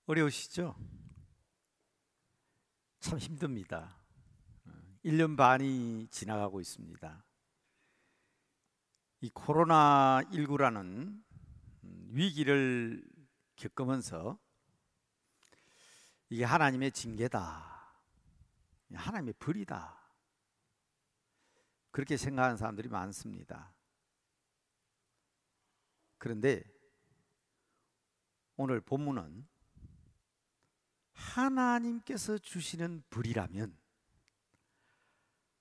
어려우시죠? 참 힘듭니다. 1년 반이 지나가고 있습니다. 이 코로나19라는 위기를 겪으면서 이게 하나님의 징계다, 하나님의 벌이다, 그렇게 생각하는 사람들이 많습니다. 그런데 오늘 본문은 하나님께서 주시는 벌이라면,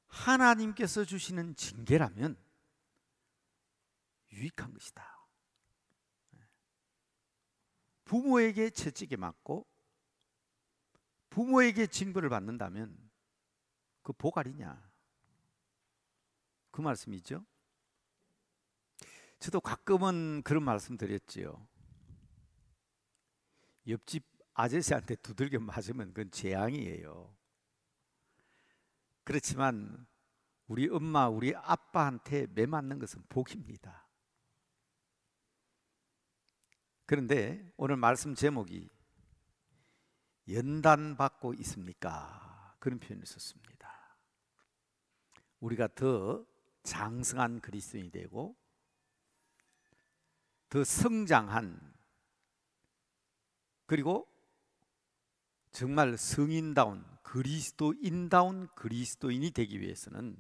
하나님께서 주시는 징계라면 유익한 것이다. 부모에게 채찍에 맞고 부모에게 징벌을 받는다면 그 보갈이냐, 그 말씀이죠. 저도 가끔은 그런 말씀 드렸지요. 옆집 아저씨한테 두들겨 맞으면 그건 재앙이에요. 그렇지만 우리 엄마, 우리 아빠한테 매 맞는 것은 복입니다. 그런데 오늘 말씀 제목이 연단받고 있습니까? 그런 표현을 썼습니다. 우리가 더 장성한 그리스도인이 되고 더 성장한, 그리고 정말 성인다운, 그리스도인다운 그리스도인이 되기 위해서는,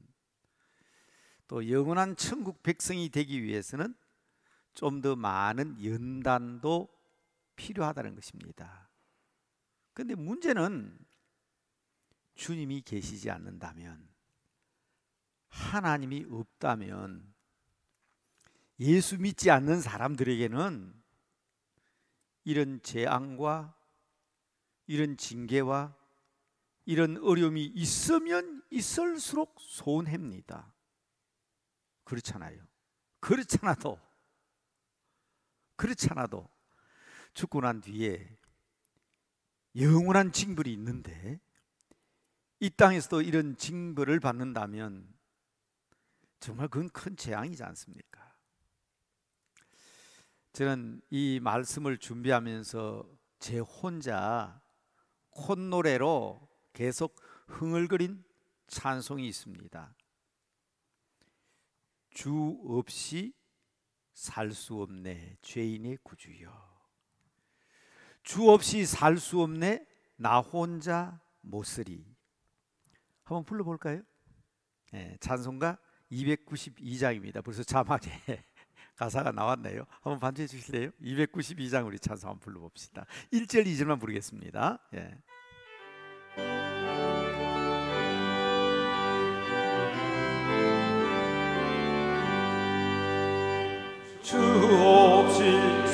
또 영원한 천국 백성이 되기 위해서는 좀 더 많은 연단도 필요하다는 것입니다. 그런데 문제는 주님이 계시지 않는다면, 하나님이 없다면, 예수 믿지 않는 사람들에게는 이런 재앙과 이런 징계와 이런 어려움이 있으면 있을수록 손해입니다. 그렇잖아요. 그렇잖아도 죽고 난 뒤에 영원한 징벌이 있는데, 이 땅에서도 이런 징벌을 받는다면 정말 그건 큰 재앙이지 않습니까? 저는 이 말씀을 준비하면서 제 혼자 콧노래로 계속 흥얼거린 찬송이 있습니다. 주 없이 살 수 없네 죄인의 구주여, 주 없이 살 수 없네 나 혼자 못쓰리. 한번 불러볼까요? 네, 찬송가 292장입니다. 벌써 자막에 가사가 나왔네요. 한번 반주해 주실래요? 292장 우리 찬송 한번 불러봅시다. 1절 2절만 부르겠습니다. 예. 주 없이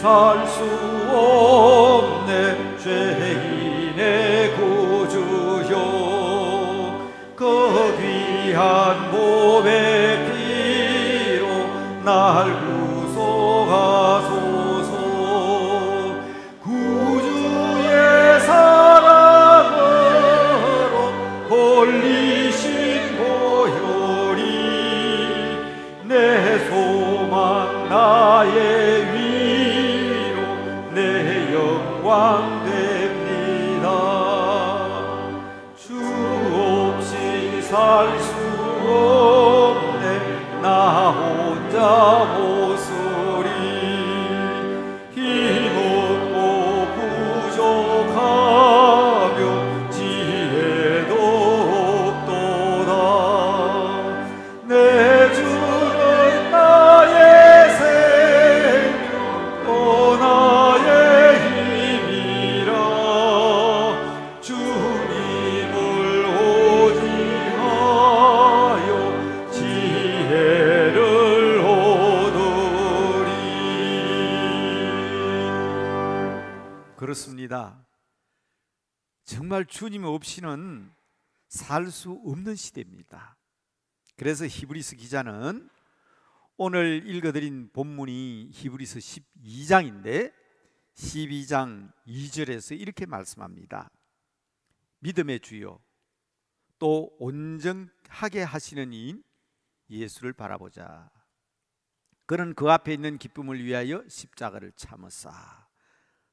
살 수 없네 죄인의 구주여, 그 귀한 몸의 피로 날 구속하소서. 구주의 사랑으로 홀리신 보혈이 내 소망 나의 위로 내 영광 됩니다. 주 없이 살 수 없네 나 혼자 못쓰리. 힘없고 부족하며 지혜도 없도다. 내 주는 나의 생명 또 나의 힘이라. 주님을 의지하여 지혜를 얻으리. 그렇습니다. 정말 주님 없이는 살 수 없는 시대입니다. 그래서 히브리서 기자는 오늘 읽어드린 본문이 히브리서 12장인데 12장 2절에서 이렇게 말씀합니다. 믿음의 주요 또 온전하게 하시는 이인 예수를 바라보자. 그는 그 앞에 있는 기쁨을 위하여 십자가를 참으사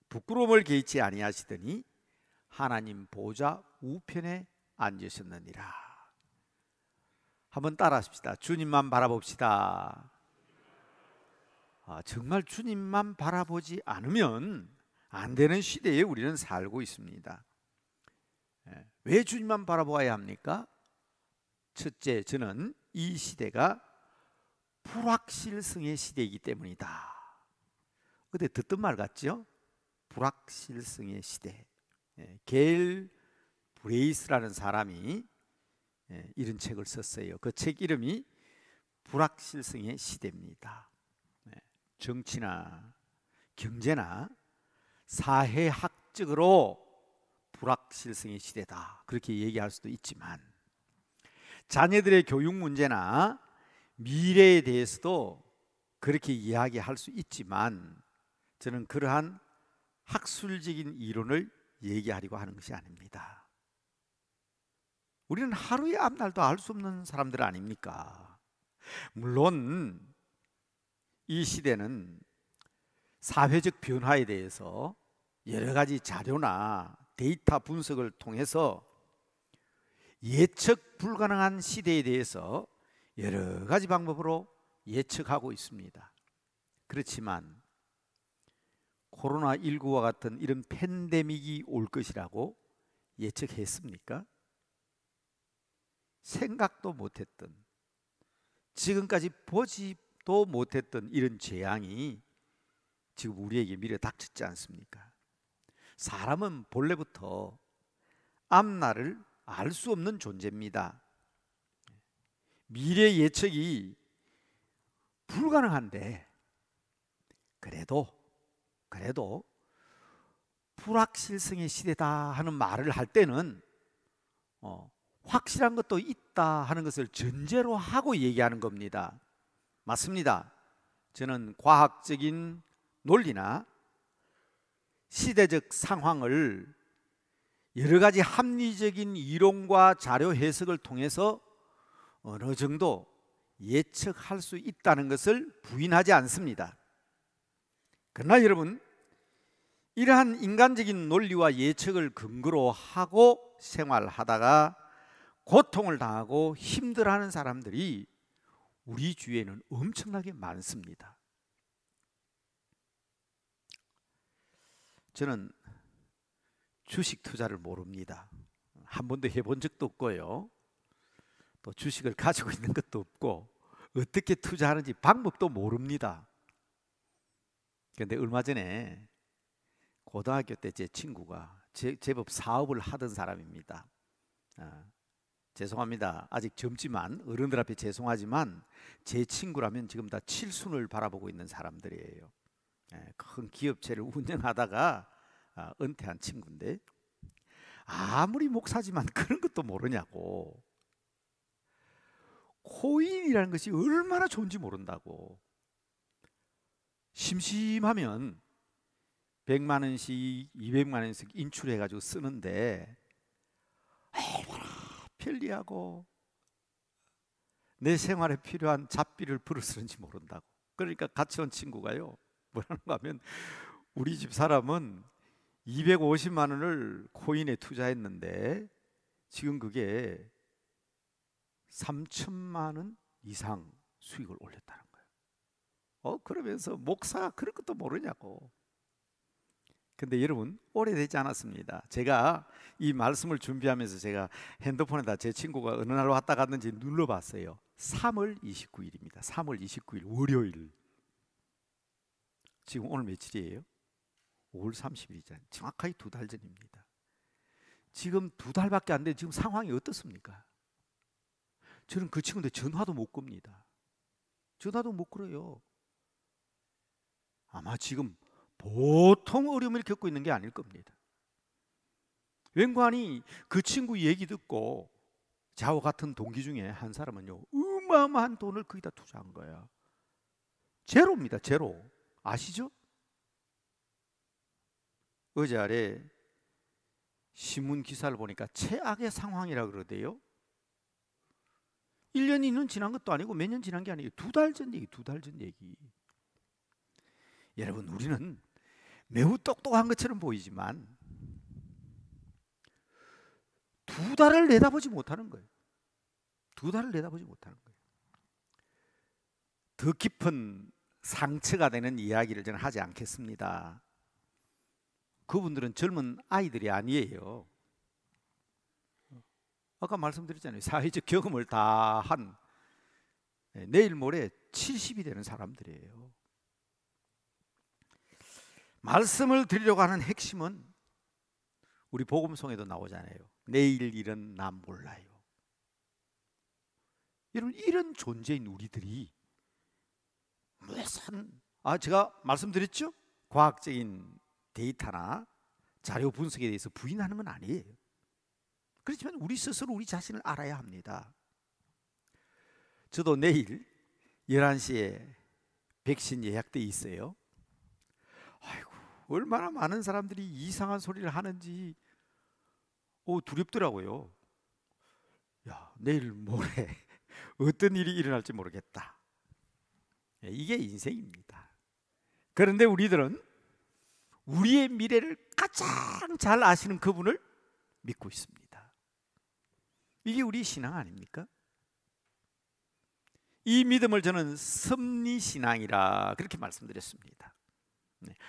부끄러움을 개의치 아니하시더니 하나님 보좌 우편에 앉으셨느니라. 한번 따라하십시다. 주님만 바라봅시다. 정말 주님만 바라보지 않으면 안 되는 시대에 우리는 살고 있습니다. 왜 주님만 바라보아야 합니까? 첫째, 저는 이 시대가 불확실성의 시대이기 때문이다. 근데 듣던 말 같죠? 불확실성의 시대. 게일 브레이스라는 사람이 이런 책을 썼어요. 그 책 이름이 불확실성의 시대입니다. 정치나 경제나 사회학적으로 불확실성의 시대다, 그렇게 얘기할 수도 있지만 자녀들의 교육 문제나 미래에 대해서도 그렇게 이야기할 수 있지만 저는 그러한 학술적인 이론을 얘기하려고 하는 것이 아닙니다. 우리는 하루의 앞날도 알 수 없는 사람들 아닙니까? 물론 이 시대는 사회적 변화에 대해서 여러 가지 자료나 데이터 분석을 통해서 예측 불가능한 시대에 대해서 여러 가지 방법으로 예측하고 있습니다. 그렇지만 코로나19와 같은 이런 팬데믹이 올 것이라고 예측했습니까? 생각도 못했던, 지금까지 보지도 못했던 이런 재앙이 지금 우리에게 미래 닥쳤지 않습니까? 사람은 본래부터 앞날을 알 수 없는 존재입니다. 미래 예측이 불가능한데 그래도 불확실성의 시대다 하는 말을 할 때는 확실한 것도 있다 하는 것을 전제로 하고 얘기하는 겁니다. 맞습니다. 저는 과학적인 논리나 시대적 상황을 여러 가지 합리적인 이론과 자료 해석을 통해서 어느 정도 예측할 수 있다는 것을 부인하지 않습니다. 그러나 여러분, 이러한 인간적인 논리와 예측을 근거로 하고 생활하다가 고통을 당하고 힘들어하는 사람들이 우리 주위에는 엄청나게 많습니다. 저는 주식 투자를 모릅니다. 한 번도 해본 적도 없고요. 또 주식을 가지고 있는 것도 없고 어떻게 투자하는지 방법도 모릅니다. 그런데 얼마 전에 고등학교 때 제 친구가 제법 사업을 하던 사람입니다. 죄송합니다. 아직 젊지만 어른들 앞에 죄송하지만 제 친구라면 지금 다 칠순을 바라보고 있는 사람들이에요. 큰 기업체를 운영하다가 은퇴한 친구인데 아무리 목사지만 그런 것도 모르냐고. 코인이라는 것이 얼마나 좋은지 모른다고. 심심하면 100만 원씩 200만 원씩 인출해가지고 쓰는데 얼마나 편리하고 내 생활에 필요한 잡비를 부르스는지 모른다고. 그러니까 같이 온 친구가요, 뭐라는가 하면 우리 집 사람은 250만 원을 코인에 투자했는데 지금 그게 3천만 원 이상 수익을 올렸다는 거예요. 그러면서 목사가 그런 것도 모르냐고. 근데 여러분, 오래되지 않았습니다. 제가 이 말씀을 준비하면서 제가 핸드폰에다 제 친구가 어느 날 왔다 갔는지 눌러봤어요. 3월 29일입니다. 3월 29일 월요일. 지금 오늘 며칠이에요? 5월 30일이잖아요. 정확하게 2달 전입니다. 지금 2달밖에 안 돼. 지금 상황이 어떻습니까? 저는 그 친구한테 전화도 못 겁니다. 전화도 못 걸어요. 아마 지금 보통 어려움을 겪고 있는 게 아닐 겁니다. 웬관이 그 친구 얘기 듣고 저와 같은 동기 중에 한 사람은요, 어마어마한 돈을 거기다 투자한 거야. 제로입니다. 제로. 아시죠? 어제 아래 신문 기사를 보니까 최악의 상황이라 그러대요. 1년, 2년 지난 것도 아니고 몇 년 지난 게 아니에요. 2달 전 얘기, 2달 전 얘기. 여러분, 우리는 매우 똑똑한 것처럼 보이지만 두 달을 내다보지 못하는 거예요. 두 달을 내다보지 못하는 거예요. 더 깊은 상처가 되는 이야기를 저는 하지 않겠습니다. 그분들은 젊은 아이들이 아니에요. 아까 말씀드렸잖아요. 사회적 경험을 다 한 내일 모레 70이 되는 사람들이에요. 말씀을 드리려고 하는 핵심은 우리 복음송에도 나오잖아요. 내일 일은 난 몰라요. 이런 존재인 우리들이 무슨 제가 말씀드렸죠? 과학적인 데이터나 자료 분석에 대해서 부인하는 건 아니에요. 그렇지만 우리 스스로 우리 자신을 알아야 합니다. 저도 내일 11시에 백신 예약돼 있어요. 아이고, 얼마나 많은 사람들이 이상한 소리를 하는지 두렵더라고요. 야, 내일 모레 어떤 일이 일어날지 모르겠다. 이게 인생입니다. 그런데 우리들은 우리의 미래를 가장 잘 아시는 그분을 믿고 있습니다. 이게 우리 신앙 아닙니까? 이 믿음을 저는 섭리신앙이라 그렇게 말씀드렸습니다.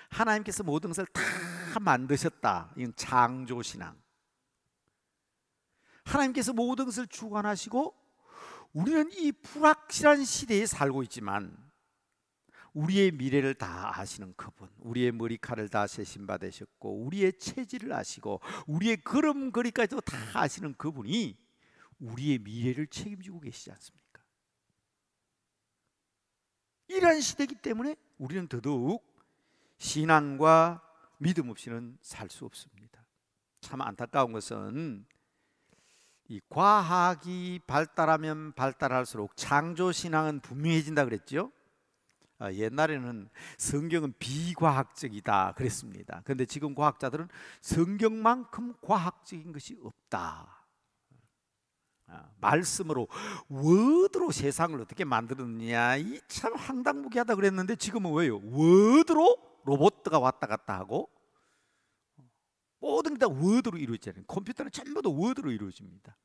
하나님께서 모든 것을 다 만드셨다. 이건 창조신앙. 하나님께서 모든 것을 주관하시고 우리는 이 불확실한 시대에 살고 있지만 우리의 미래를 다 아시는 그분, 우리의 머리카락을 다 세심받으셨고 우리의 체질을 아시고 우리의 걸음걸이까지도 다 아시는 그분이 우리의 미래를 책임지고 계시지 않습니까? 이러한 시대이기 때문에 우리는 더더욱 신앙과 믿음 없이는 살 수 없습니다. 참 안타까운 것은 이 과학이 발달하면 발달할수록 창조신앙은 분명해진다 그랬죠. 옛날에는 성경은 비과학적이다 그랬습니다. 그런데 지금 과학자들은 성경만큼 과학적인 것이 없다. 말씀으로 워드로 세상을 어떻게 만들었느냐, 이 참 황당무계하다 그랬는데 지금은 왜요? 워드로 로봇가 왔다 갔다 하고 모든 게 다 워드로 이루어지잖아요. 컴퓨터는 전부 다 워드로 이루어집니다.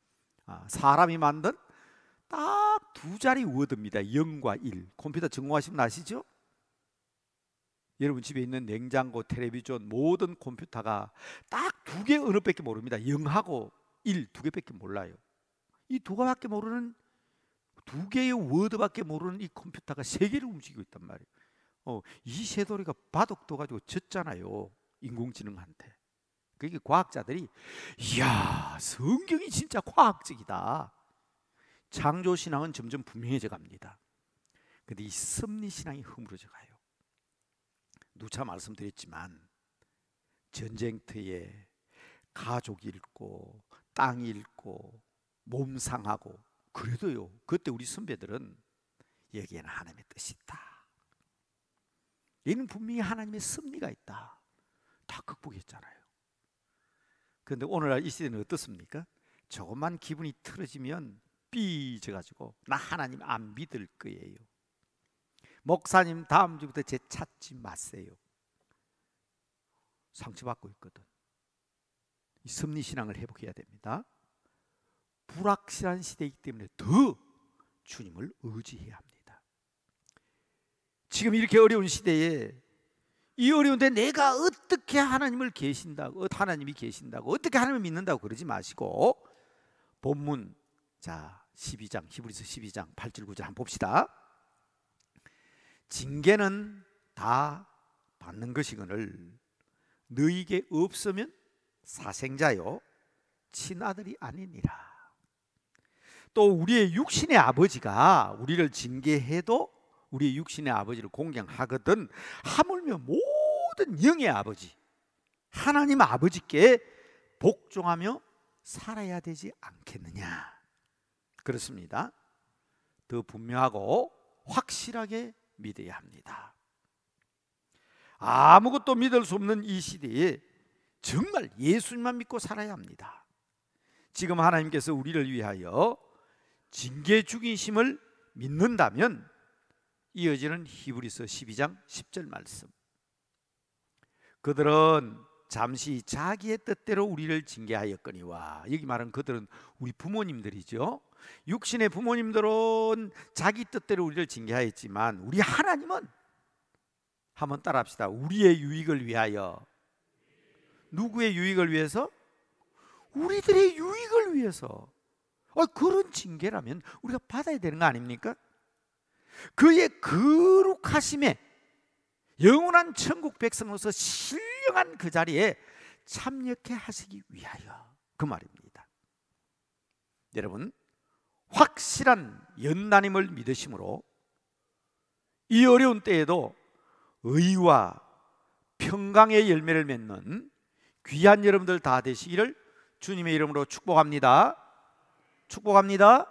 사람이 만든 딱 두 자리 워드입니다. 0과 1. 컴퓨터 전공하시면 아시죠? 여러분 집에 있는 냉장고, 텔레비전, 모든 컴퓨터가 딱 두 개 언어밖에 모릅니다. 0하고 1 두 개밖에 몰라요. 이 두 개밖에 모르는, 두 개의 워드밖에 모르는 이 컴퓨터가 세 개를 움직이고 있단 말이에요. 이 새돌이가 바둑도 가지고 졌잖아요, 인공지능한테. 그게 과학자들이 이야, 성경이 진짜 과학적이다. 창조신앙은 점점 분명해져 갑니다. 그런데 이 섭리신앙이 허물어져 가요. 누차 말씀드렸지만 전쟁터에 가족 잃고 땅 잃고 몸 상하고 그래도요, 그때 우리 선배들은 여기에는 하나님의 뜻이 있다. 얘는 분명히 하나님의 섭리가 있다. 다 극복했잖아요. 그런데 오늘날 이 시대는 어떻습니까? 조금만 기분이 틀어지면 삐져가지고 나 하나님 안 믿을 거예요. 목사님 다음 주부터 제 찾지 마세요. 상처받고 있거든. 이 섭리신앙을 회복해야 됩니다. 불확실한 시대이기 때문에 더 주님을 의지해야 합니다. 지금 이렇게 어려운 시대에, 이 어려운데 내가 어떻게 하나님이 계신다고 어떻게 하나님을 믿는다고 그러지 마시고 본문, 자 12장, 히브리서 12장 8절 9절 한번 봅시다. 징계는 다 받는 것이거늘 너희에게 없으면 사생자요 친아들이 아니니라. 또 우리의 육신의 아버지가 우리를 징계해도 우리의 육신의 아버지를 공경하거든 하물며 모든 영의 아버지 하나님 아버지께 복종하며 살아야 되지 않겠느냐. 그렇습니다. 더 분명하고 확실하게 믿어야 합니다. 아무것도 믿을 수 없는 이 시대에 정말 예수님만 믿고 살아야 합니다. 지금 하나님께서 우리를 위하여 징계 죽이심을 믿는다면 이어지는 히브리서 12장 10절 말씀, 그들은 잠시 자기의 뜻대로 우리를 징계하였거니와. 여기 말한 그들은 우리 부모님들이죠. 육신의 부모님들은 자기 뜻대로 우리를 징계하였지만 우리 하나님은, 한번 따라합시다. 우리의 유익을 위하여. 누구의 유익을 위해서? 우리들의 유익을 위해서. 그런 징계라면 우리가 받아야 되는 거 아닙니까? 그의 거룩하심에 영원한 천국 백성으로서 신령한 그 자리에 참여케 하시기 위하여, 그 말입니다. 여러분, 확실한 연단임을 믿으심으로 이 어려운 때에도 의와 평강의 열매를 맺는 귀한 여러분들 다 되시기를 주님의 이름으로 축복합니다. 축복합니다.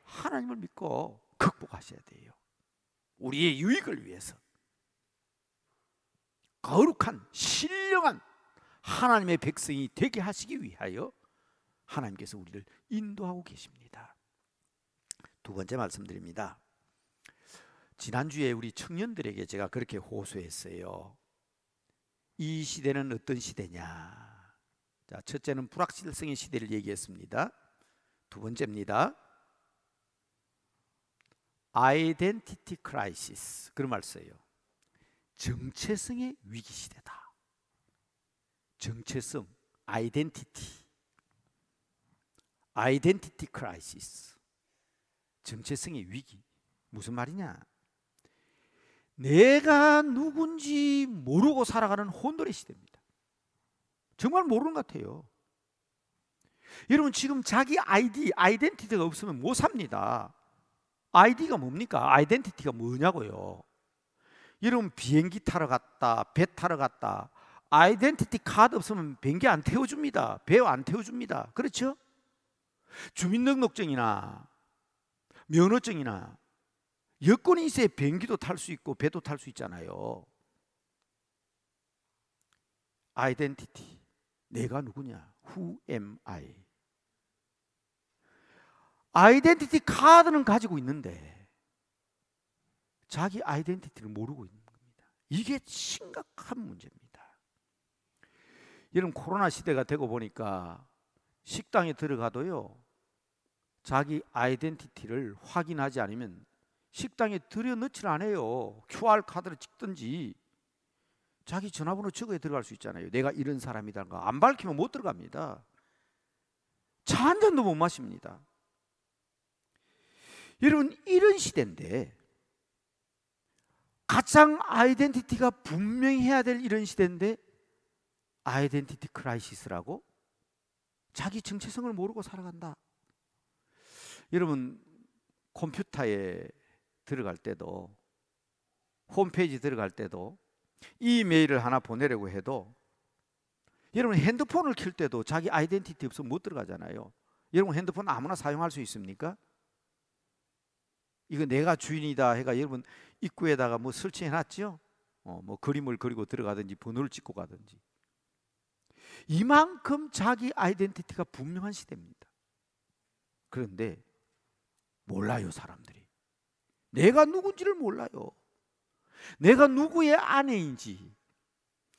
하나님을 믿고 극복하셔야 돼요. 우리의 유익을 위해서 거룩한 신령한 하나님의 백성이 되게 하시기 위하여 하나님께서 우리를 인도하고 계십니다. 두 번째 말씀드립니다. 지난주에 우리 청년들에게 제가 그렇게 호소했어요. 이 시대는 어떤 시대냐. 자, 첫째는 불확실성의 시대를 얘기했습니다. 두 번째입니다. 아이덴티티 크라이시스, 그런 말 써요. 정체성의 위기 시대다. 정체성, 아이덴티티 크라이시스, 정체성의 위기. 무슨 말이냐? 내가 누군지 모르고 살아가는 혼돈의 시대입니다. 정말 모르는 것 같아요. 여러분, 지금 자기 아이덴티티가 없으면 못 삽니다. 아이디가 뭡니까? 아이덴티티가 뭐냐고요? 여러분, 비행기 타러 갔다, 배 타러 갔다, 아이덴티티 카드 없으면 비행기 안 태워줍니다. 배 안 태워줍니다. 그렇죠? 주민등록증이나 면허증이나 여권이 있어야 비행기도 탈 수 있고 배도 탈 수 있잖아요. 아이덴티티, 내가 누구냐? Who am I? 아이덴티티 카드는 가지고 있는데 자기 아이덴티티를 모르고 있는 겁니다. 이게 심각한 문제입니다. 여러분, 코로나 시대가 되고 보니까 식당에 들어가도요, 자기 아이덴티티를 확인하지 않으면 식당에 들여넣지를 않아요. QR카드를 찍든지 자기 전화번호 적어야 들어갈 수 있잖아요. 내가 이런 사람이라는 거 안 밝히면 못 들어갑니다. 차 한 잔도 못 마십니다. 여러분, 이런 시대인데, 가장 아이덴티티가 분명히 해야 될 이런 시대인데 아이덴티티 크라이시스라고? 자기 정체성을 모르고 살아간다. 여러분, 컴퓨터에 들어갈 때도, 홈페이지 들어갈 때도, 이메일을 하나 보내려고 해도, 여러분 핸드폰을 켤 때도 자기 아이덴티티 없으면 못 들어가잖아요. 여러분, 핸드폰 아무나 사용할 수 있습니까? 이거 내가 주인이다 해가 여러분 입구에다가 뭐 설치해 놨죠? 뭐 그림을 그리고 들어가든지 번호를 찍고 가든지. 이만큼 자기 아이덴티티가 분명한 시대입니다. 그런데 몰라요, 사람들이. 내가 누군지를 몰라요. 내가 누구의 아내인지,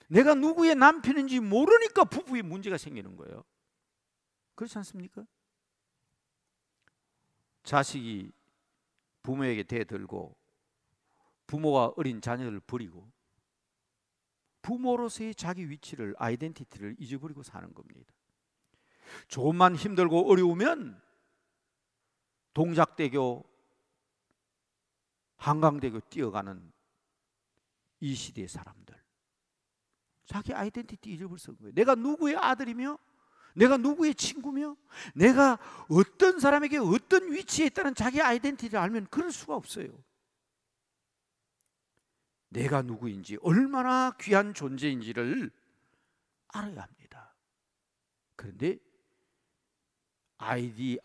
내가 누구의 남편인지 모르니까 부부에 문제가 생기는 거예요. 그렇지 않습니까? 자식이 부모에게 대들고 부모가 어린 자녀를 버리고 부모로서의 자기 위치를, 아이덴티티를 잊어버리고 사는 겁니다. 조금만 힘들고 어려우면 동작대교, 한강대교 뛰어가는 이 시대의 사람들, 자기 아이덴티티 잊어버린 거예요. 내가 누구의 아들이며, 내가 누구의 친구며, 내가 어떤 사람에게 어떤 위치에 있다는 자기 아이덴티티를 알면 그럴 수가 없어요. 내가 누구인지, 얼마나 귀한 존재인지를 알아야 합니다. 그런데 아이디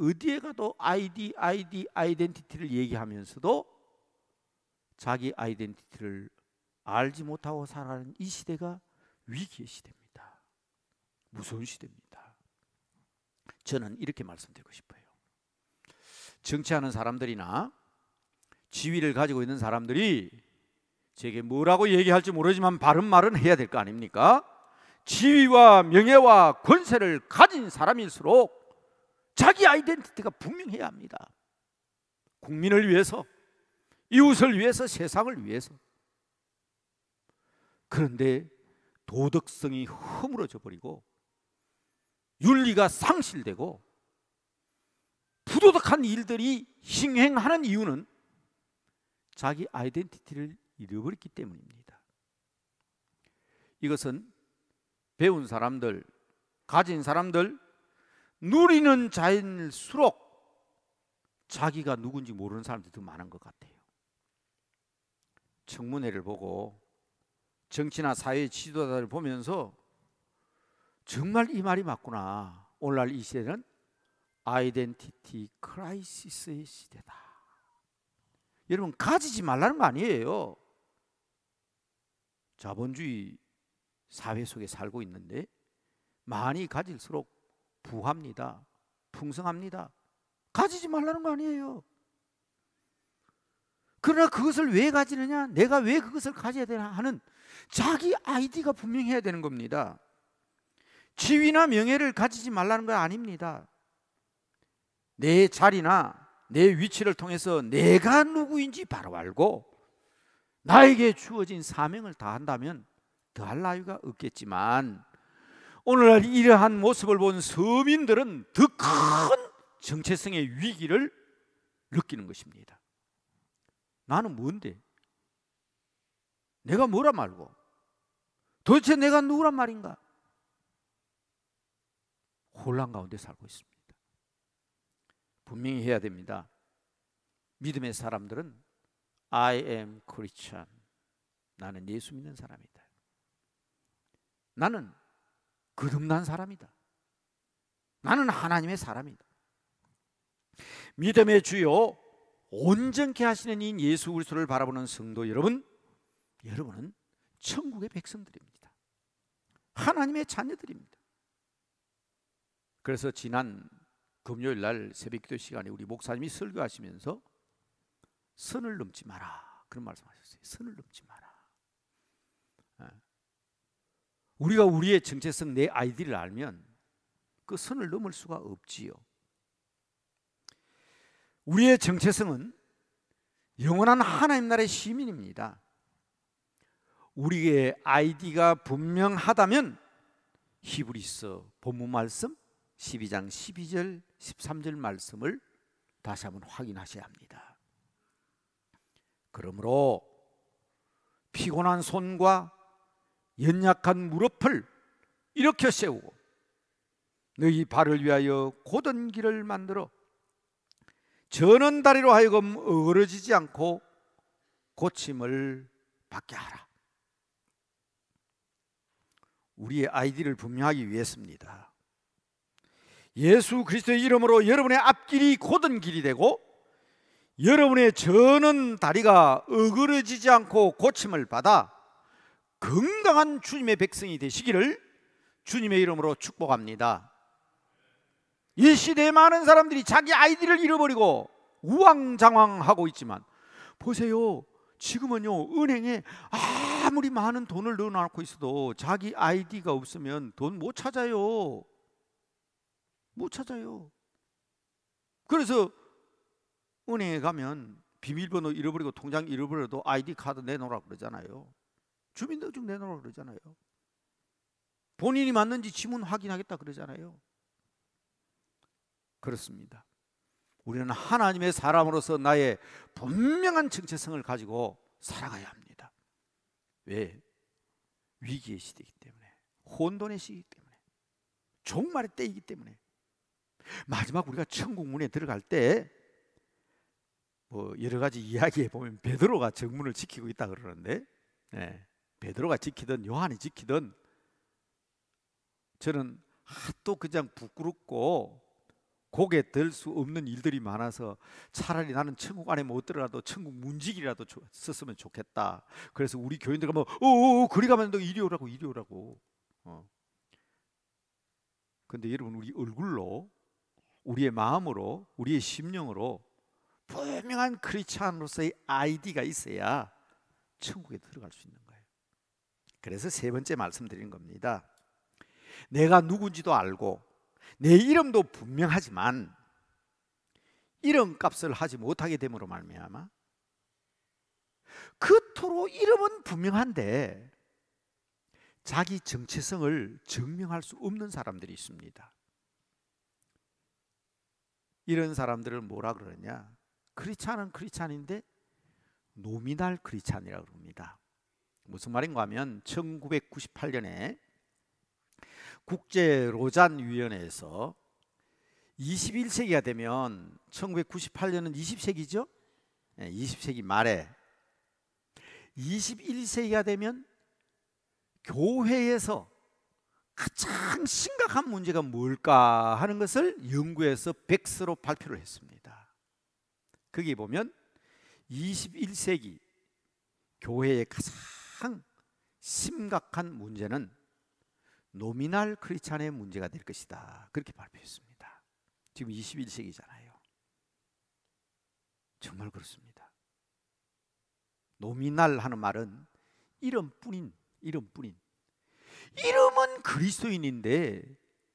어디에 가도 아이덴티티를 얘기하면서도 자기 아이덴티티를 알지 못하고 살아가는 이 시대가 위기의 시대입니다. 무서운 시대입니다. 저는 이렇게 말씀드리고 싶어요. 정치하는 사람들이나 지위를 가지고 있는 사람들이 제게 뭐라고 얘기할지 모르지만 바른 말은 해야 될 거 아닙니까? 지위와 명예와 권세를 가진 사람일수록 자기 아이덴티티가 분명해야 합니다. 국민을 위해서, 이웃을 위해서, 세상을 위해서. 그런데 도덕성이 허물어져 버리고 윤리가 상실되고 부도덕한 일들이 행행하는 이유는 자기 아이덴티티를 잃어버렸기 때문입니다. 이것은 배운 사람들, 가진 사람들, 누리는 자일수록 자기가 누군지 모르는 사람들이 더 많은 것 같아요. 청문회를 보고 정치나 사회 지도자를 보면서 정말 이 말이 맞구나. 오늘날 이 시대는 아이덴티티 크라이시스의 시대다. 여러분, 가지지 말라는 거 아니에요. 자본주의 사회 속에 살고 있는데 많이 가질수록 부합니다. 풍성합니다. 가지지 말라는 거 아니에요. 그러나 그것을 왜 가지느냐, 내가 왜 그것을 가져야 되나 하는 자기 아이디가 분명해야 되는 겁니다. 지위나 명예를 가지지 말라는 건 아닙니다. 내 자리나 내 위치를 통해서 내가 누구인지 바로 알고 나에게 주어진 사명을 다한다면 더할 나위가 없겠지만, 오늘날 이러한 모습을 본 서민들은 더 큰 정체성의 위기를 느끼는 것입니다. 나는 뭔데? 내가 뭐란 말고? 도대체 내가 누구란 말인가? 혼란 가운데 살고 있습니다. 분명히 해야 됩니다. 믿음의 사람들은 I am Christian. 나는 예수 믿는 사람이다. 나는 거듭난 사람이다. 나는 하나님의 사람이다. 믿음의 주요 온전케 하시는 이 예수 그리스도를 바라보는 성도 여러분, 여러분은 천국의 백성들입니다. 하나님의 자녀들입니다. 그래서 지난 금요일 날 새벽기도 시간에 우리 목사님이 설교하시면서 선을 넘지 마라, 그런 말씀하셨어요. 선을 넘지 마라. 우리가 우리의 정체성, 내 아이디를 알면 그 선을 넘을 수가 없지요. 우리의 정체성은 영원한 하나님 나라의 시민입니다. 우리의 아이디가 분명하다면 히브리서 본문 말씀 12장 12절 13절 말씀을 다시 한번 확인하셔야 합니다. 그러므로 피곤한 손과 연약한 무릎을 일으켜 세우고 너희 발을 위하여 곧은 길을 만들어 저는 다리로 하여금 어그러지지 않고 고침을 받게 하라. 우리의 아이디를 분명하기 위해서입니다. 예수 그리스도의 이름으로 여러분의 앞길이 곧은 길이 되고 여러분의 저는 다리가 어그러지지 않고 고침을 받아 건강한 주님의 백성이 되시기를 주님의 이름으로 축복합니다. 이 시대에 많은 사람들이 자기 아이디를 잃어버리고 우왕좌왕하고 있지만, 보세요, 지금은요 은행에 아무리 많은 돈을 넣어놓고 있어도 자기 아이디가 없으면 돈 못 찾아요. 못 찾아요. 그래서 은행에 가면 비밀번호 잃어버리고 통장 잃어버려도 아이디 카드 내놓으라고 그러잖아요. 주민등록 내놓으라고 그러잖아요. 본인이 맞는지 지문 확인하겠다 그러잖아요. 그렇습니다. 우리는 하나님의 사람으로서 나의 분명한 정체성을 가지고 살아가야 합니다. 왜? 위기의 시대이기 때문에, 혼돈의 시기이기 때문에, 종말의 때이기 때문에. 마지막 우리가 천국 문에 들어갈 때 여러 가지 이야기에 보면 베드로가 정문을 지키고 있다 그러는데, 베드로가 지키든 요한이 지키든 저는 하도 그냥 부끄럽고 고개 들 수 없는 일들이 많아서 차라리 나는 천국 안에 못 들어가도 천국 문지기라도 썼으면 좋겠다. 그래서 우리 교인들 가면 그리 가면 너 이리 오라고 이리 오라고. 근데 여러분, 우리 얼굴로, 우리의 마음으로, 우리의 심령으로 분명한 크리스찬으로서의 아이디가 있어야 천국에 들어갈 수 있는 거예요. 그래서 세 번째 말씀드린 겁니다. 내가 누군지도 알고 내 이름도 분명하지만 이름값을 하지 못하게 됨으로 말미암아 그토록 이름은 분명한데 자기 정체성을 증명할 수 없는 사람들이 있습니다. 이런 사람들을 뭐라 그러냐? 크리스찬은 크리스찬인데 노미날 크리스찬이라고 합니다. 무슨 말인가 하면 1998년에 국제 로잔 위원회에서 21세기가 되면 1998년은 20세기죠? 20세기 말에 21세기가 되면 교회에서 가장 심각한 문제가 뭘까 하는 것을 연구해서 백서로 발표를 했습니다. 거기 보면 21세기 교회의 가장 심각한 문제는 노미날 크리스찬의 문제가 될 것이다. 그렇게 발표했습니다. 지금 21세기잖아요. 정말 그렇습니다. 노미날 하는 말은 이름뿐인. 이름은 그리스도인인데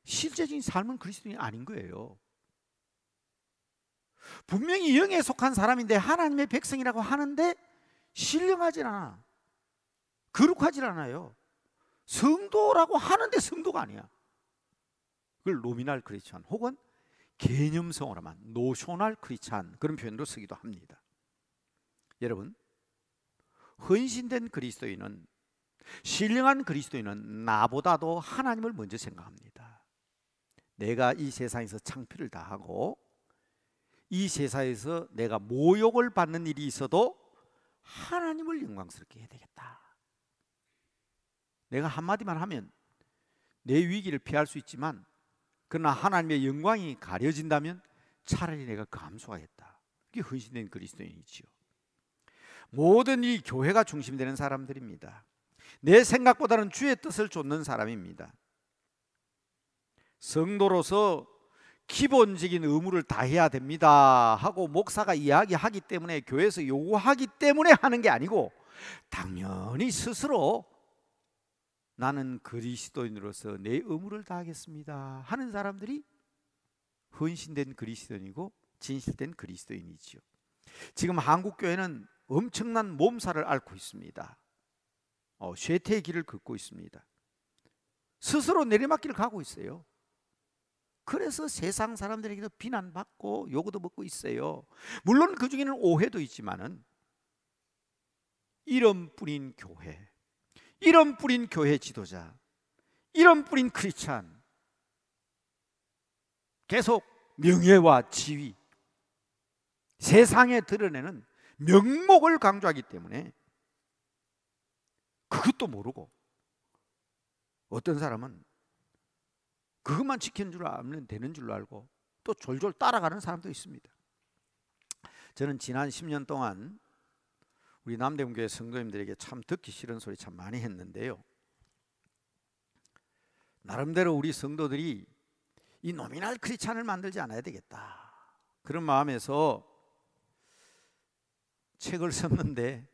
실제적인 삶은 그리스도인이 아닌 거예요. 분명히 영에 속한 사람인데 하나님의 백성이라고 하는데 신령하지 않아. 거룩하지 않아요. 성도라고 하는데 성도가 아니야. 그걸 노미날 크리스찬 혹은 개념성으로만 노셔널 크리스찬 그런 표현으로 쓰기도 합니다. 여러분, 헌신된 그리스도인은, 신령한 그리스도인은 나보다도 하나님을 먼저 생각합니다. 내가 이 세상에서 창피를 다하고 이 세상에서 내가 모욕을 받는 일이 있어도 하나님을 영광스럽게 해야 되겠다. 내가 한마디만 하면 내 위기를 피할 수 있지만 그러나 하나님의 영광이 가려진다면 차라리 내가 감수하겠다. 이게 헌신된 그리스도인이지요. 모든 이 교회가 중심되는 사람들입니다. 내 생각보다는 주의 뜻을 좇는 사람입니다. 성도로서 기본적인 의무를 다해야 됩니다 하고 목사가 이야기하기 때문에, 교회에서 요구하기 때문에 하는 게 아니고 당연히 스스로 나는 그리스도인으로서 내 의무를 다하겠습니다 하는 사람들이 헌신된 그리스도인이고 진실된 그리스도인이지요. 지금 한국교회는 엄청난 몸살을 앓고 있습니다. 쇠퇴의 길을 걷고 있습니다. 스스로 내리막길을 가고 있어요. 그래서 세상 사람들에게도 비난받고 요구도 먹고 있어요. 물론 그 중에는 오해도 있지만은 이름 뿌린 교회, 이름 뿌린 교회 지도자, 이름 뿌린 크리스찬, 계속 명예와 지위, 세상에 드러내는 명목을 강조하기 때문에 그것도 모르고 어떤 사람은 그것만 지키는 줄 알면 되는 줄로 알고 또 졸졸 따라가는 사람도 있습니다. 저는 지난 10년 동안 우리 남대문교회 성도님들에게 참 듣기 싫은 소리 참 많이 했는데요, 나름대로 우리 성도들이 이 노미날 크리스찬을 만들지 않아야 되겠다 그런 마음에서 책을 썼는데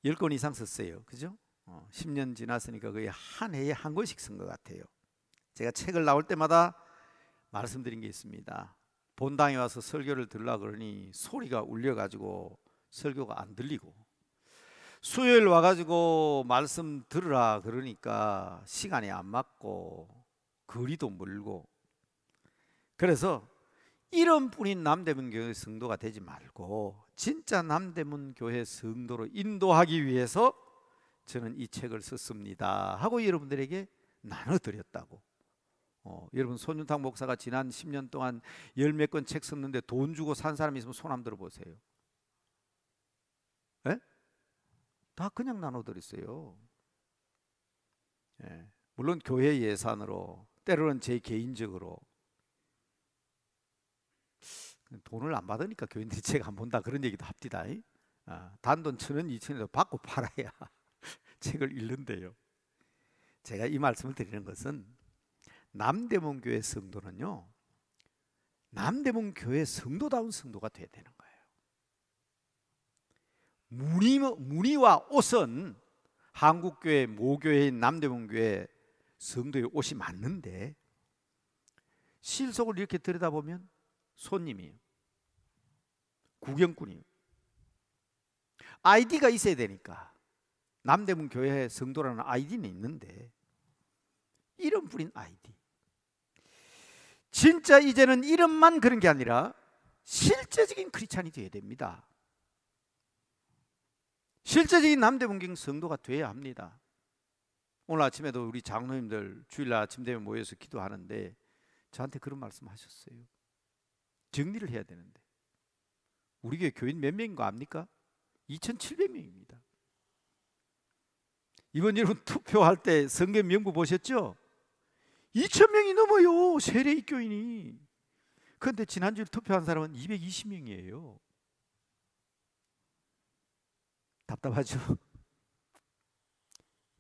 10권 이상 썼어요. 그죠? 10년 지났으니까 거의 한 해에 한 권씩 쓴 것 같아요. 제가 책을 나올 때마다 말씀드린 게 있습니다. 본당에 와서 설교를 들으려고 그러니 소리가 울려가지고 설교가 안 들리고, 수요일 와가지고 말씀 들으라 그러니까 시간이 안 맞고 거리도 멀고, 그래서 이름뿐인 남대문교회 성도가 되지 말고 진짜 남대문교회 성도로 인도하기 위해서 저는 이 책을 썼습니다 하고 여러분들에게 나눠드렸다고. 여러분, 손윤탁 목사가 지난 10년 동안 10몇 권 책 썼는데 돈 주고 산 사람이 있으면 손 한번 들어보세요. 에? 다 그냥 나눠드렸어요. 예. 물론 교회 예산으로, 때로는 제 개인적으로. 돈을 안 받으니까 교인들이 책 안 본다 그런 얘기도 합디다. 단돈 1,000원, 2,000원도 받고 팔아야 책을 읽는데요. 제가 이 말씀을 드리는 것은 남대문교회 성도는요, 남대문교회 성도다운 성도가 돼야 되는 거예요. 무늬와 옷은 한국교회 모교회인 남대문교회 성도의 옷이 맞는데 실속을 이렇게 들여다보면 손님이에요. 구경꾼이에요. 아이디가 있어야 되니까 남대문 교회 성도라는 아이디는 있는데 이름 뿌린 아이디. 진짜 이제는 이름만 그런 게 아니라 실제적인 크리스찬이 되어야 됩니다. 실제적인 남대문경 성도가 되어야 합니다. 오늘 아침에도 우리 장로님들 주일날 아침 되면 모여서 기도하는데 저한테 그런 말씀 하셨어요. 정리를 해야 되는데 우리 교회 교인 몇 명인 거 압니까? 2,700명입니다. 이번 여러분 투표할 때 성경 명부 보셨죠? 2,000명이 넘어요. 세례 입교인이. 그런데 지난주에 투표한 사람은 220명이에요. 답답하죠?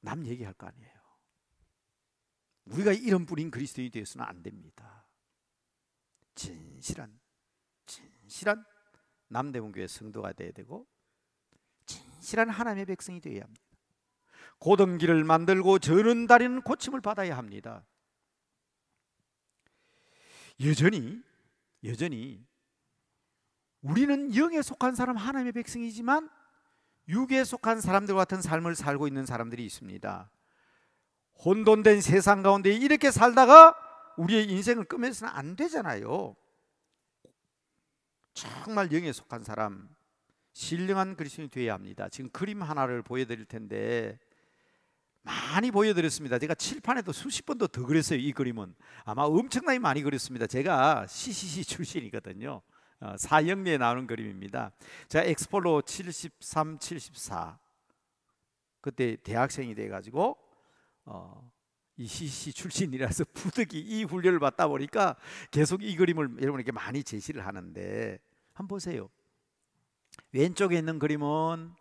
남 얘기할 거 아니에요. 우리가 이름 뿌린 그리스도인이 되어서는 안 됩니다. 진실한 남대문교회 성도가 되어야 되고 진실한 하나님의 백성이 되어야 합니다. 고든 길을 만들고 저는 다리는 고침을 받아야 합니다. 여전히 우리는 영에 속한 사람 하나님의 백성이지만 육에 속한 사람들 같은 삶을 살고 있는 사람들이 있습니다. 혼돈된 세상 가운데 이렇게 살다가 우리의 인생을 끄면서는 안 되잖아요. 정말 영에 속한 사람, 신령한 그리스도인이 되어야 합니다. 지금 그림 하나를 보여드릴 텐데 많이 보여드렸습니다. 제가 칠판에도 수십 번도 더 그렸어요. 이 그림은 아마 엄청나게 많이 그렸습니다. 제가 CCC 출신이거든요. 사형리에 나오는 그림입니다. 제가 엑스폴로 73, 74 그때 대학생이 돼가지고 이 CCC 출신이라서 부득이 이 훈련을 받다 보니까 계속 이 그림을 여러분에게 많이 제시를 하는데 한번 보세요. 왼쪽에 있는 그림은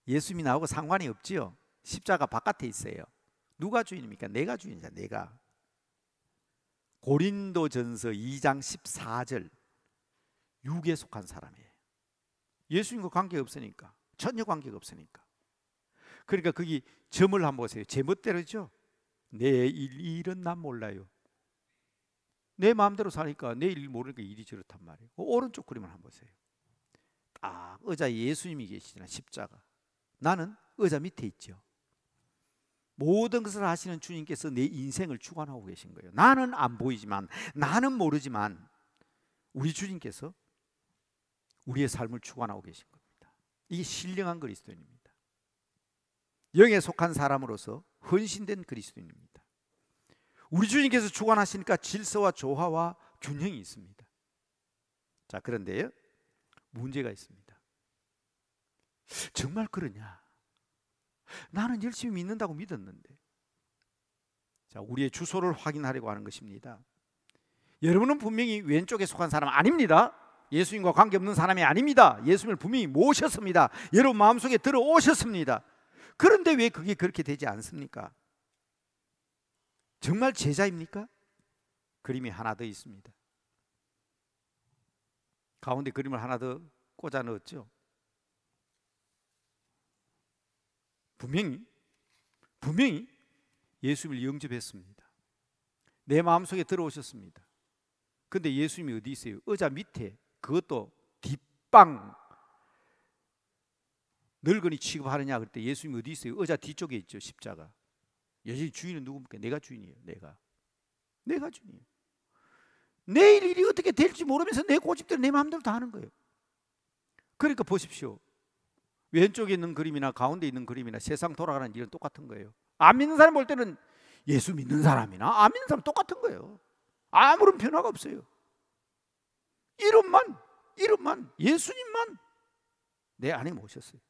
예수님이 나오고 상관이 없지요. 십자가 바깥에 있어요. 누가 주인입니까? 내가 주인이자 내가. 고린도전서 2장 14절 육에 속한 사람이에요. 예수님과 관계가 없으니까, 전혀 관계가 없으니까. 그러니까 거기 점을 한번 보세요. 제멋대로죠. 내일 일은 난 몰라요. 내 마음대로 사니까 내일 모르니까 일이 저렇단 말이에요. 오른쪽 그림을 한번 보세요. 딱 의자에 예수님이 계시잖아요. 십자가. 나는 의자 밑에 있죠. 모든 것을 하시는 주님께서 내 인생을 주관하고 계신 거예요. 나는 안 보이지만, 나는 모르지만 우리 주님께서 우리의 삶을 주관하고 계신 겁니다. 이게 신령한 그리스도인입니다. 영에 속한 사람으로서 헌신된 그리스도인입니다. 우리 주님께서 주관하시니까 질서와 조화와 균형이 있습니다. 자, 그런데요, 문제가 있습니다. 정말 그러냐? 나는 열심히 믿는다고 믿었는데. 자, 우리의 주소를 확인하려고 하는 것입니다. 여러분은 분명히 왼쪽에 속한 사람 아닙니다. 예수님과 관계없는 사람이 아닙니다. 예수님을 분명히 모셨습니다. 여러분 마음속에 들어오셨습니다. 그런데 왜 그게 그렇게 되지 않습니까? 정말 제자입니까? 그림이 하나 더 있습니다. 가운데 그림을 하나 더 꽂아 넣었죠. 분명히 예수님을 영접했습니다. 내 마음속에 들어오셨습니다. 근데 예수님이 어디 있어요? 의자 밑에, 그것도 뒷방. 늙은이 취급하느냐 그럴 때 예수님이 어디 있어요? 의자 뒤쪽에 있죠. 십자가. 여전히 주인은 누굽니까? 내가 주인이에요. 내가 주인이에요. 내일 일이 어떻게 될지 모르면서 내 고집대로 내 마음대로 다 하는 거예요. 그러니까 보십시오. 왼쪽에 있는 그림이나 가운데 있는 그림이나 세상 돌아가는 일은 똑같은 거예요. 안 믿는 사람 볼 때는 예수 믿는 사람이나 안 믿는 사람 똑같은 거예요. 아무런 변화가 없어요. 이름만 예수님만 내 안에 모셨어요.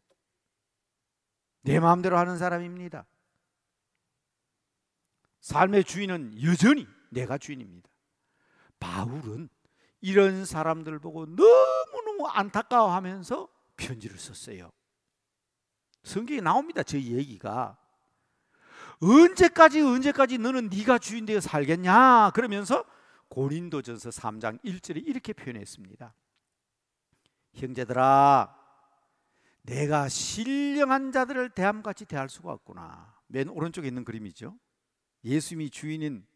내 마음대로 하는 사람입니다. 삶의 주인은 여전히 내가 주인입니다. 바울은 이런 사람들 보고 너무너무 안타까워하면서 편지를 썼어요. 성경에 나옵니다. 저 얘기가. 언제까지 너는 네가 주인 되어 살겠냐? 그러면서 고린도전서 3장 1절에 이렇게 표현했습니다. 형제들아, 내가 신령한 자들을 대함같이 대할 수가 없구나. 맨 오른쪽에 있는 그림이죠. 예수님이 주인인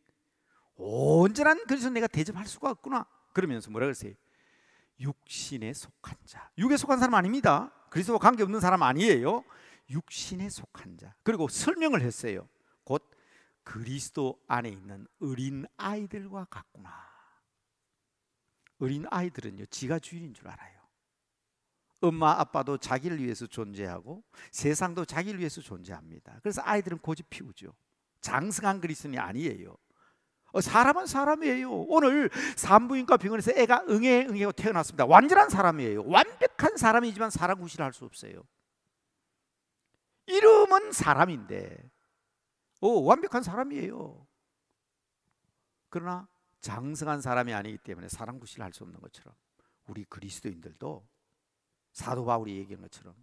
온전한 그리스도 내가 대접할 수가 없구나. 그러면서 뭐라 그랬어요? 육신에 속한 자. 육에 속한 사람 아닙니다. 그리스도와 관계없는 사람 아니에요. 육신에 속한 자. 그리고 설명을 했어요. 곧 그리스도 안에 있는 어린 아이들과 같구나. 어린 아이들은요, 지가 주인인 줄 알아요. 엄마 아빠도 자기를 위해서 존재하고 세상도 자기를 위해서 존재합니다. 그래서 아이들은 고집 피우죠. 장성한 그리스도인이 아니에요. 사람은 사람이에요. 오늘 산부인과 병원에서 애가 응애하고 태어났습니다. 완전한 사람이에요. 완벽한 사람이지만 사람 구실할 수 없어요. 이름은 사람인데 완벽한 사람이에요. 그러나 장성한 사람이 아니기 때문에 사람 구실할 수 없는 것처럼 우리 그리스도인들도 사도 바울이 얘기한 것처럼,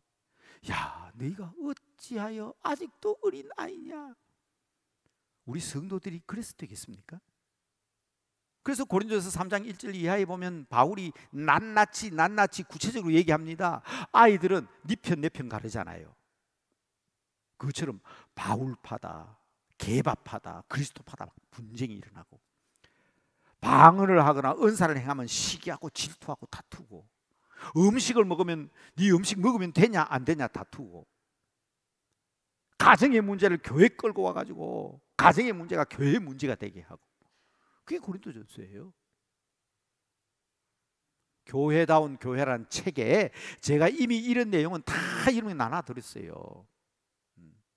야, 너희가 어찌하여 아직도 어린 아이냐? 우리 성도들이 그래서 되겠습니까? 그래서 고린도서 3장 1절 이하에 보면 바울이 낱낱이 구체적으로 얘기합니다. 아이들은 네 편 내 편 가르잖아요. 그것처럼 바울파다, 개바파다, 그리스도파다 분쟁이 일어나고, 방언을 하거나 은사를 행하면 시기하고 질투하고 다투고, 음식을 먹으면 네 음식 먹으면 되냐 안 되냐 다투고, 가정의 문제를 교회 끌고 와가지고 가정의 문제가 교회의 문제가 되게 하고, 그게 고린도전서예요. 교회다운 교회라는 책에 제가 이미 이런 내용은 다 이름에 나눠드렸어요.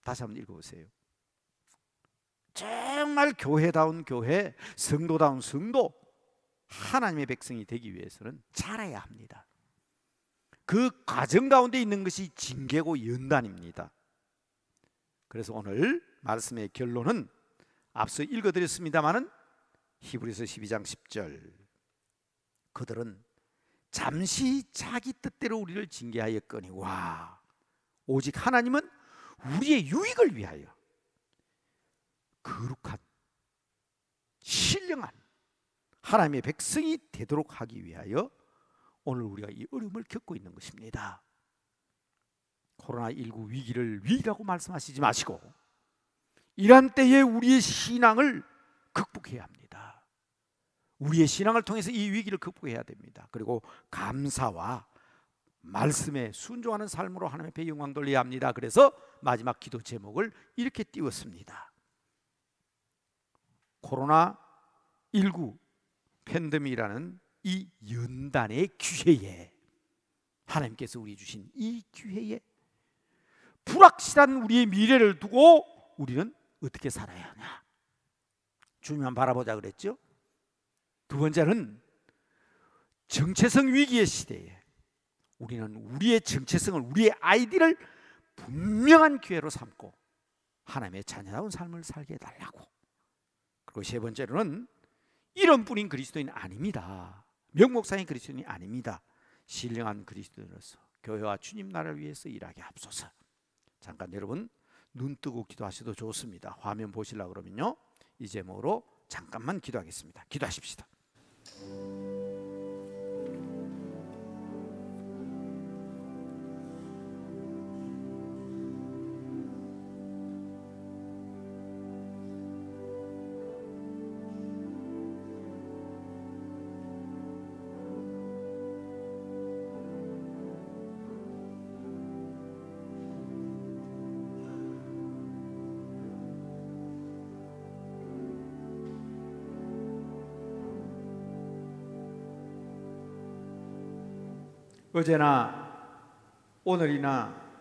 다시 한번 읽어보세요. 정말 교회다운 교회, 성도다운 성도, 하나님의 백성이 되기 위해서는 잘해야 합니다. 그 과정 가운데 있는 것이 징계고 연단입니다. 그래서 오늘 말씀의 결론은 앞서 읽어드렸습니다마는 히브리서 12장 10절, 그들은 잠시 자기 뜻대로 우리를 징계하였거니와 오직 하나님은 우리의 유익을 위하여 거룩한 신령한 하나님의 백성이 되도록 하기 위하여 오늘 우리가 이 어려움을 겪고 있는 것입니다. 코로나19 위기를 위기라고 말씀하시지 마시고 이러한 때에 우리의 신앙을 극복해야 합니다. 우리의 신앙을 통해서 이 위기를 극복해야 됩니다. 그리고 감사와 말씀에 순종하는 삶으로 하나님 앞에 영광 돌려야 합니다. 그래서 마지막 기도 제목을 이렇게 띄웠습니다. 코로나19 팬데믹이라는 이 연단의 기회에, 하나님께서 우리 주신 이 기회에 불확실한 우리의 미래를 두고 우리는 어떻게 살아야 하냐? 주님만 바라보자 그랬죠. 두 번째는 정체성 위기의 시대에 우리는 우리의 정체성을, 우리의 아이디를 분명한 기회로 삼고 하나님의 자녀다운 삶을 살게 해달라고. 그리고 세 번째로는 이름뿐인 그리스도인 아닙니다. 명목상의 그리스도인이 아닙니다. 신령한 그리스도인으로서 교회와 주님 나라를 위해서 일하게 하옵소서. 잠깐 여러분 눈 뜨고 기도하셔도 좋습니다. 화면 보시려고 그러면요, 이 제목으로 잠깐만 기도하겠습니다. 기도하십시다. 어제나 오늘이나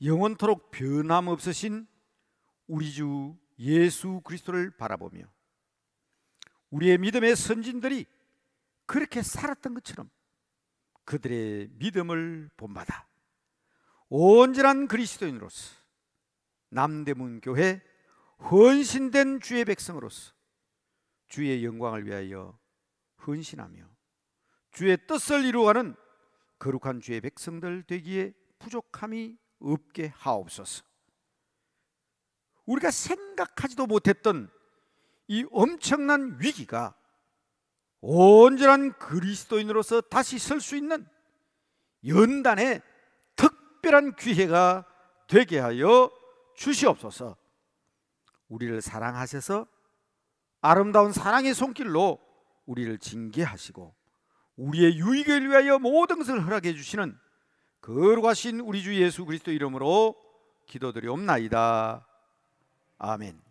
영원토록 변함없으신 우리 주 예수 그리스도를 바라보며 우리의 믿음의 선진들이 그렇게 살았던 것처럼 그들의 믿음을 본받아 온전한 그리스도인으로서 남대문 교회 헌신된 주의 백성으로서 주의 영광을 위하여 헌신하며 주의 뜻을 이루어가는 거룩한 주의 백성들 되기에 부족함이 없게 하옵소서. 우리가 생각하지도 못했던 이 엄청난 위기가 온전한 그리스도인으로서 다시 설 수 있는 연단의 특별한 기회가 되게 하여 주시옵소서. 우리를 사랑하셔서 아름다운 사랑의 손길로 우리를 징계하시고 우리의 유익을 위하여 모든 것을 허락해 주시는 거룩하신 우리 주 예수 그리스도 이름으로 기도드리옵나이다. 아멘.